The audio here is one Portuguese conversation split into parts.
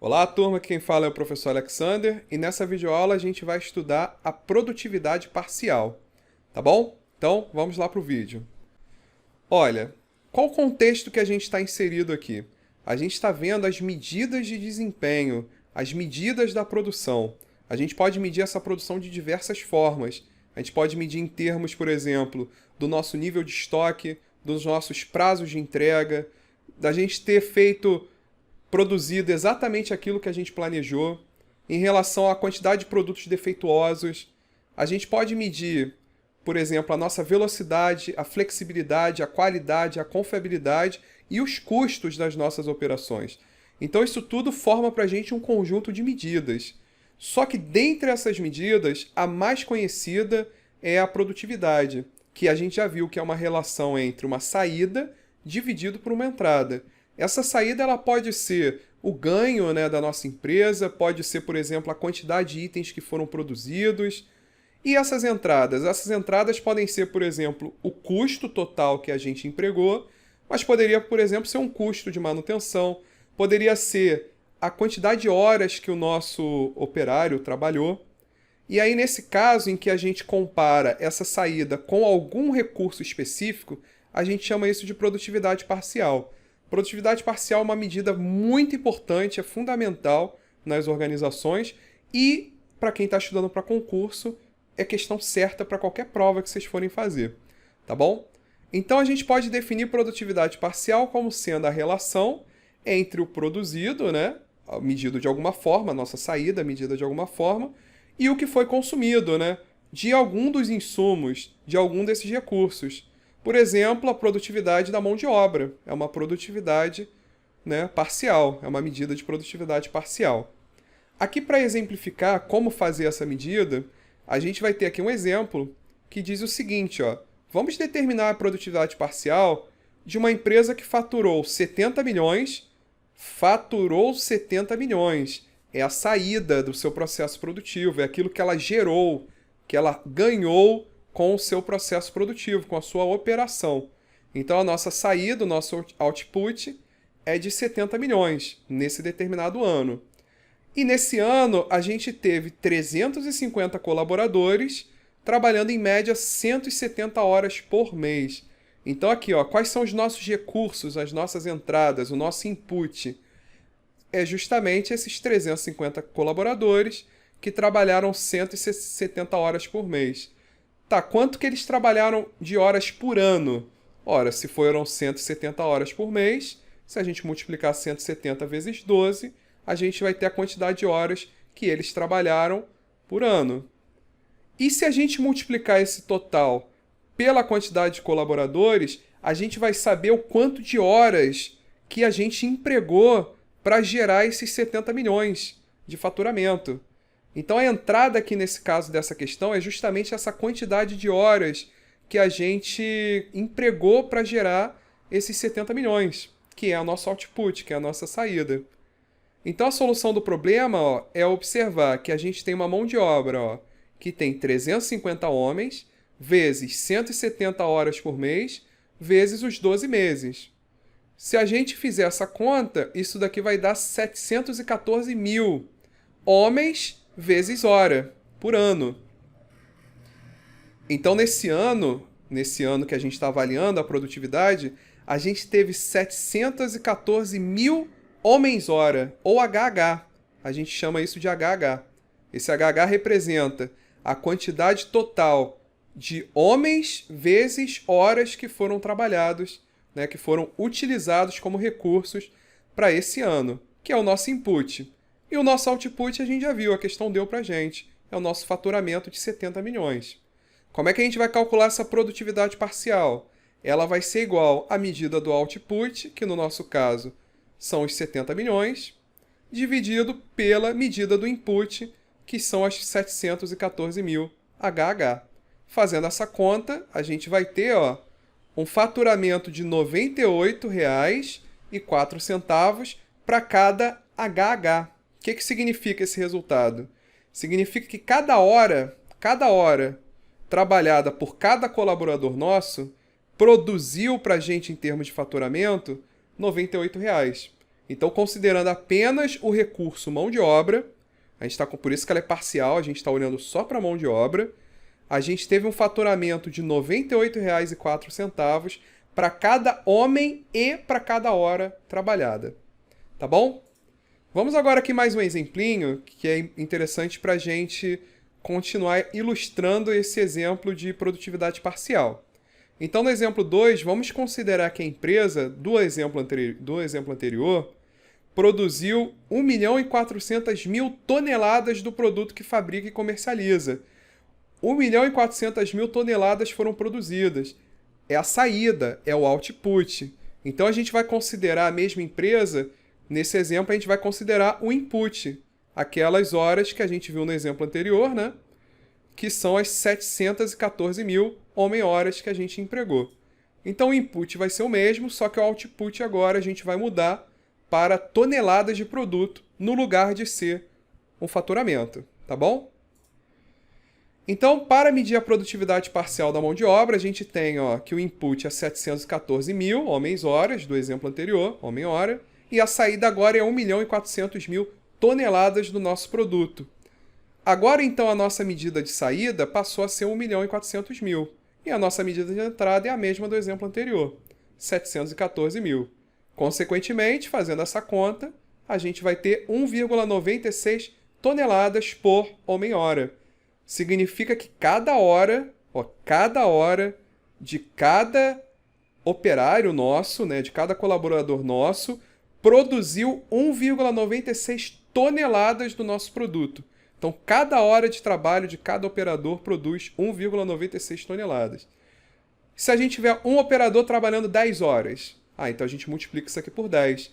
Olá, turma, quem fala é o professor Alexander e nessa videoaula a gente vai estudar a produtividade parcial, tá bom? Então, vamos lá para o vídeo. Olha, qual o contexto que a gente está inserido aqui? A gente está vendo as medidas de desempenho, as medidas da produção. A gente pode medir essa produção de diversas formas. A gente pode medir em termos, por exemplo, do nosso nível de estoque, dos nossos prazos de entrega, da gente ter produzido exatamente aquilo que a gente planejou. Em relação à quantidade de produtos defeituosos, a gente pode medir, por exemplo, a nossa velocidade, a flexibilidade, a qualidade, a confiabilidade e os custos das nossas operações. Então, isso tudo forma para a gente um conjunto de medidas. Só que dentre essas medidas, a mais conhecida é a produtividade, que a gente já viu que é uma relação entre uma saída dividido por uma entrada. Essa saída ela pode ser o ganho, né, da nossa empresa, pode ser, por exemplo, a quantidade de itens que foram produzidos. E essas entradas? Essas entradas podem ser, por exemplo, o custo total que a gente empregou, mas poderia, por exemplo, ser um custo de manutenção, poderia ser a quantidade de horas que o nosso operário trabalhou. E aí, nesse caso em que a gente compara essa saída com algum recurso específico, a gente chama isso de produtividade parcial. Produtividade parcial é uma medida muito importante, é fundamental nas organizações e, para quem está estudando para concurso, é questão certa para qualquer prova que vocês forem fazer, tá bom? Então a gente pode definir produtividade parcial como sendo a relação entre o produzido, né, medido de alguma forma, a nossa saída medida de alguma forma, e o que foi consumido, né, de algum dos insumos, de algum desses recursos. Por exemplo, a produtividade da mão de obra é uma produtividade, né, parcial, é uma medida de produtividade parcial. Aqui, para exemplificar como fazer essa medida, a gente vai ter aqui um exemplo que diz o seguinte, ó, vamos determinar a produtividade parcial de uma empresa que faturou 70 milhões, é a saída do seu processo produtivo, é aquilo que ela gerou, que ela ganhou com o seu processo produtivo, com a sua operação. Então, a nossa saída, o nosso output é de 70 milhões nesse determinado ano. E nesse ano, a gente teve 350 colaboradores trabalhando em média 170 horas por mês. Então, aqui, ó, quais são os nossos recursos, as nossas entradas, o nosso input? É justamente esses 350 colaboradores que trabalharam 170 horas por mês. Tá, quanto que eles trabalharam de horas por ano? Ora, se foram 170 horas por mês, se a gente multiplicar 170 vezes 12, a gente vai ter a quantidade de horas que eles trabalharam por ano. E se a gente multiplicar esse total pela quantidade de colaboradores, a gente vai saber o quanto de horas que a gente empregou para gerar esses 70 milhões de faturamento. Então a entrada aqui nesse caso dessa questão é justamente essa quantidade de horas que a gente empregou para gerar esses 70 milhões, que é o nosso output, que é a nossa saída. Então a solução do problema, ó, é observar que a gente tem uma mão de obra, ó, que tem 350 homens, vezes 170 horas por mês, vezes os 12 meses. Se a gente fizer essa conta, isso daqui vai dar 714 mil homens vezes hora por ano. Então, nesse ano que a gente está avaliando a produtividade, a gente teve 714 mil homens-hora, ou HH. A gente chama isso de HH. Esse HH representa a quantidade total de homens vezes horas que foram trabalhados, né, que foram utilizados como recursos para esse ano, que é o nosso input. E o nosso output a gente já viu, a questão deu para a gente. É o nosso faturamento de 70 milhões. Como é que a gente vai calcular essa produtividade parcial? Ela vai ser igual à medida do output, que no nosso caso são os 70 milhões, dividido pela medida do input, que são as 714 mil HH. Fazendo essa conta, a gente vai ter, ó, um faturamento de R$ 98,04 para cada HH. O que significa esse resultado? Significa que cada hora trabalhada por cada colaborador nosso produziu para a gente, em termos de faturamento, R$ 98. Então, considerando apenas o recurso mão de obra, a gente por isso que ela é parcial, a gente está olhando só para a mão de obra, a gente teve um faturamento de R$ 98,04 para cada homem e para cada hora trabalhada. Tá bom? Vamos agora aqui mais um exemplinho que é interessante para a gente continuar ilustrando esse exemplo de produtividade parcial. Então, no exemplo 2, vamos considerar que a empresa do exemplo anterior produziu 1.400.000 toneladas do produto que fabrica e comercializa. 1.400.000 toneladas foram produzidas. É a saída, é o output. Então, a gente vai considerar a mesma empresa, nesse exemplo, a gente vai considerar o input, aquelas horas que a gente viu no exemplo anterior, né? Que são as 714.000 homem-horas que a gente empregou. Então, o input vai ser o mesmo, só que o output agora a gente vai mudar para toneladas de produto, no lugar de ser um faturamento, tá bom? Então, para medir a produtividade parcial da mão de obra, a gente tem que o input é 714.000 homens-horas, do exemplo anterior, homem-hora, e a saída agora é 1.400.000 toneladas do nosso produto. Agora, então, a nossa medida de saída passou a ser 1.400.000, e a nossa medida de entrada é a mesma do exemplo anterior, 714.000. Consequentemente, fazendo essa conta, a gente vai ter 1,96 toneladas por homem-hora. Significa que cada hora de cada operário nosso, né, de cada colaborador nosso, produziu 1,96 toneladas do nosso produto. Então, cada hora de trabalho de cada operador produz 1,96 toneladas. Se a gente tiver um operador trabalhando 10 horas, então a gente multiplica isso aqui por 10.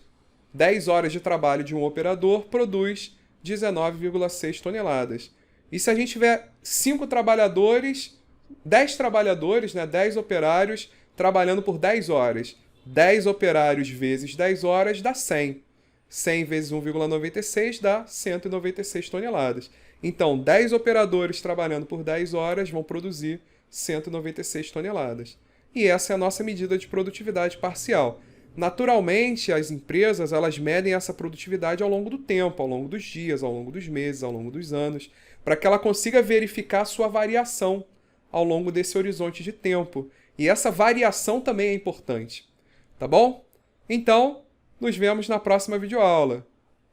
10 horas de trabalho de um operador produz 19,6 toneladas. E se a gente tiver 5 trabalhadores, 10 trabalhadores, né, 10 operários trabalhando por 10 horas, 10 operários vezes 10 horas dá 100. 100 vezes 1,96 dá 196 toneladas. Então, 10 operadores trabalhando por 10 horas vão produzir 196 toneladas. E essa é a nossa medida de produtividade parcial. Naturalmente, as empresas elas medem essa produtividade ao longo do tempo, ao longo dos dias, ao longo dos meses, ao longo dos anos, para que ela consiga verificar a sua variação ao longo desse horizonte de tempo. E essa variação também é importante. Tá bom? Então, nos vemos na próxima videoaula.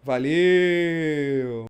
Valeu!